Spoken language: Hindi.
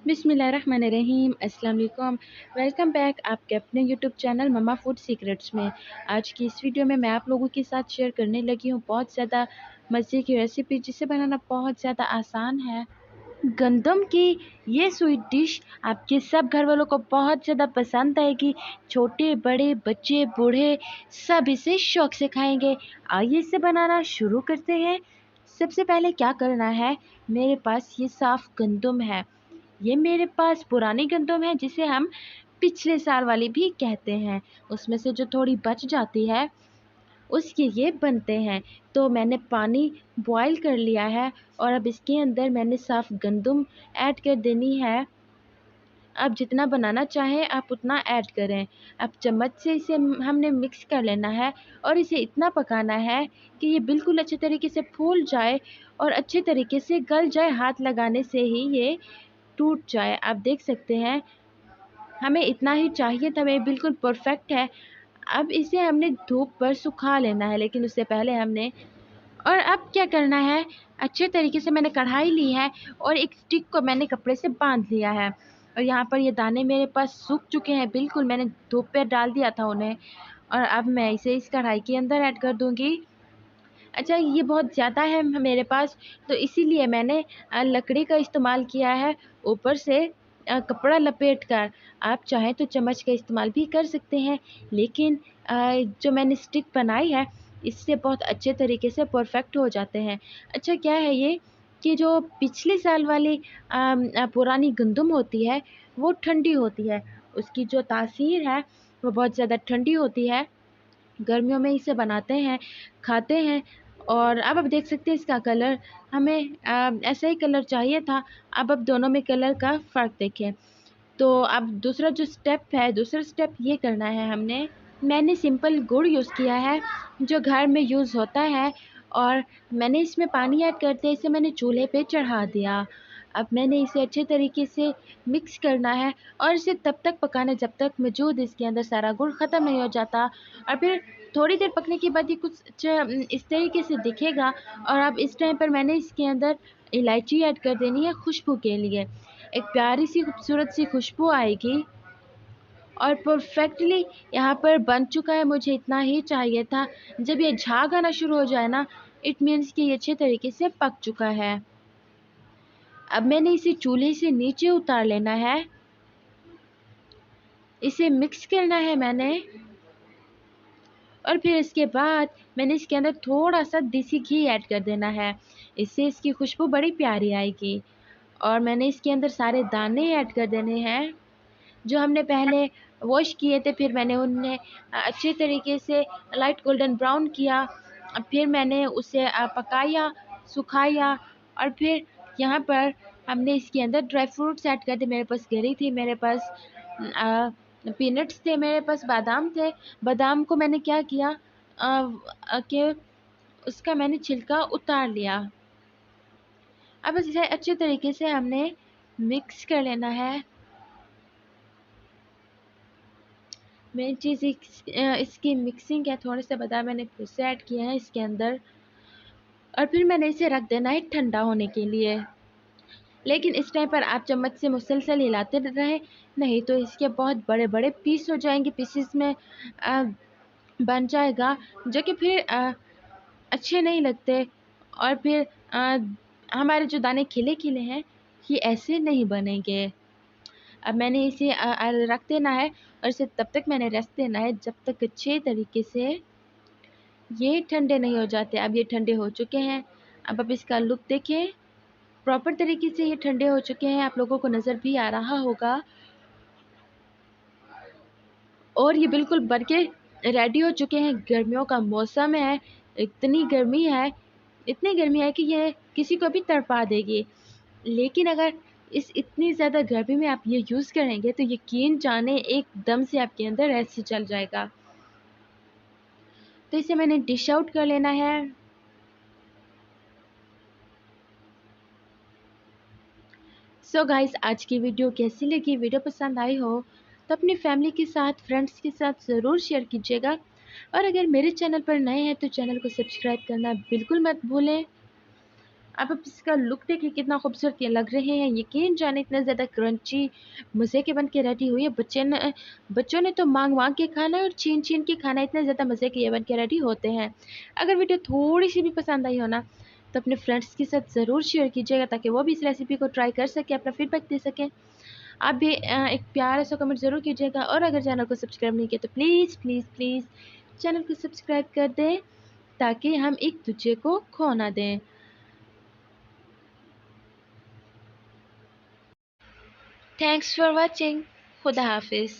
बिस्मिल्लाहिर्रहमानिर्रहीम अस्सलाम वालेकुम। वेलकम बैक आपके अपने YouTube channel mama food secrets में। आज की इस वीडियो में मैं आप लोगों के साथ शेयर करने लगी हूँ बहुत ज़्यादा मज़े की रेसिपी, जिसे बनाना बहुत ज़्यादा आसान है। गंदम की ये स्वीट डिश आपके सब घर वालों को बहुत ज़्यादा पसंद आएगी। छोटे बड़े बच्चे बूढ़े सब इसे शौक से खाएंगे। आइए इसे बनाना शुरू करते हैं। सबसे पहले क्या करना है, मेरे पास ये साफ़ गंदम है। ये मेरे पास पुरानी गंदम है, जिसे हम पिछले साल वाली भी कहते हैं। उसमें से जो थोड़ी बच जाती है उसके ये बनते हैं। तो मैंने पानी बॉईल कर लिया है और अब इसके अंदर मैंने साफ़ गंदम ऐड कर देनी है। आप जितना बनाना चाहें आप उतना ऐड करें। अब चम्मच से इसे हमने मिक्स कर लेना है और इसे इतना पकाना है कि ये बिल्कुल अच्छे तरीके से फूल जाए और अच्छे तरीके से गल जाए। हाथ लगाने से ही ये टूट जाए। आप देख सकते हैं हमें इतना ही चाहिए था, ये बिल्कुल परफेक्ट है। अब इसे हमने धूप पर सुखा लेना है, लेकिन उससे पहले हमने और अब क्या करना है, अच्छे तरीके से मैंने कढ़ाई ली है और एक स्टिक को मैंने कपड़े से बांध लिया है। और यहाँ पर ये दाने मेरे पास सूख चुके हैं बिल्कुल, मैंने धूप पे डाल दिया था उन्हें। और अब मैं इसे इस कढ़ाई के अंदर ऐड कर दूँगी। अच्छा, ये बहुत ज़्यादा है मेरे पास, तो इसीलिए मैंने लकड़ी का इस्तेमाल किया है ऊपर से कपड़ा लपेट कर। आप चाहें तो चम्मच का इस्तेमाल भी कर सकते हैं, लेकिन जो मैंने स्टिक बनाई है इससे बहुत अच्छे तरीके से परफेक्ट हो जाते हैं। अच्छा, क्या है ये कि जो पिछले साल वाली पुरानी गंदम होती है वो ठंडी होती है। उसकी जो तासीर है वो बहुत ज़्यादा ठंडी होती है। गर्मियों में इसे बनाते हैं, खाते हैं। और अब आप देख सकते हैं इसका कलर, हमें ऐसा ही कलर चाहिए था। अब दोनों में कलर का फ़र्क देखें। तो अब दूसरा स्टेप ये करना है मैंने सिंपल गुड़ यूज़ किया है जो घर में यूज़ होता है। और मैंने इसमें पानी ऐड करते इसे मैंने चूल्हे पे चढ़ा दिया। अब मैंने इसे अच्छे तरीके से मिक्स करना है और इसे तब तक पकाना जब तक मौजूद इसके अंदर सारा गुड़ ख़त्म नहीं हो जाता। और फिर थोड़ी देर पकने के बाद ये कुछ इस तरीके से दिखेगा। और अब इस टाइम पर मैंने इसके अंदर इलायची ऐड कर देनी है खुशबू के लिए। एक प्यारी सी खूबसूरत सी खुशबू आएगी और परफेक्टली यहाँ पर बन चुका है। मुझे इतना ही चाहिए था। जब ये झाग आना शुरू हो जाए ना, इट मीन्स कि ये अच्छे तरीके से पक चुका है। अब मैंने इसे चूल्हे से नीचे उतार लेना है, इसे मिक्स करना है मैंने। और फिर इसके बाद मैंने इसके अंदर थोड़ा सा देसी घी ऐड कर देना है, इससे इसकी खुशबू बड़ी प्यारी आएगी। और मैंने इसके अंदर सारे दाने ऐड कर देने हैं जो हमने पहले वॉश किए थे। फिर मैंने उन्हें अच्छे तरीके से लाइट गोल्डन ब्राउन किया। फिर मैंने उसे पकाया, सुखाया। और फिर यहाँ पर हमने इसके अंदर ड्राई फ्रूट्स ऐड कर दिए। मेरे पास गरी थी, मेरे पास पीनट्स थे, मेरे पास बादाम थे। बादाम को मैंने क्या किया कि उसका मैंने छिलका उतार लिया। अब इसे अच्छे तरीके से हमने मिक्स कर लेना है। मेन चीज़ इसकी मिक्सिंग है, थोड़े से बादाम मैंने फिर से ऐड किए हैं इसके अंदर। और फिर मैंने इसे रख देना है ठंडा होने के लिए। लेकिन इस टाइम पर आप चम्मच से मुसलसल हिलाते रहें, नहीं तो इसके बहुत बड़े बड़े पीस हो जाएंगे, पीसेस में बन जाएगा, जो कि फिर अच्छे नहीं लगते। और फिर हमारे जो दाने खिले खिले हैं ये ऐसे नहीं बनेंगे। अब मैंने इसे रख देना है और इसे तब तक मैंने रेस्ट देना है जब तक अच्छे तरीके से ये ठंडे नहीं हो जाते। अब ये ठंडे हो चुके हैं। अब आप इसका लुक देखें, प्रॉपर तरीके से ये ठंडे हो चुके हैं, आप लोगों को नज़र भी आ रहा होगा। और ये बिल्कुल बन के रेडी हो चुके हैं। गर्मियों का मौसम है, इतनी गर्मी है कि ये किसी को भी तड़पा देगी। लेकिन अगर इस इतनी ज़्यादा गर्मी में आप ये यूज़ करेंगे तो यकीन जाने एकदम से आपके अंदर ऐसे चल जाएगा। तो इसे मैंने डिश आउट कर लेना है। सो गाइस, आज की वीडियो कैसी लगी? वीडियो पसंद आई हो तो अपनी फैमिली के साथ, फ्रेंड्स के साथ ज़रूर शेयर कीजिएगा। और अगर मेरे चैनल पर नए हैं तो चैनल को सब्सक्राइब करना बिल्कुल मत भूलें। आप इसका लुक देखिए कितना खूबसूरत ये लग रहे हैं। यकीन जाने इतना ज़्यादा क्रंची मज़े के बन के रेडी हुई है। बच्चों ने तो मांग मांग के खाना है और छीन छीन के खाना। इतने ज़्यादा मज़े के ये बन के रेडी होते हैं। अगर वीडियो थोड़ी सी भी पसंद आई हो ना, तो अपने फ्रेंड्स के साथ ज़रूर शेयर कीजिएगा ताकि वो भी इस रेसिपी को ट्राई कर सके, अपना फीडबैक दे सकें। आप भी एक प्यारा सा कमेंट ज़रूर कीजिएगा और अगर चैनल को सब्सक्राइब नहीं किया तो प्लीज़ प्लीज़ प्लीज़ चैनल को सब्सक्राइब कर दें ताकि हम एक दूसरे को खो ना दें। Thanks for watching. खुदा हाफिज़।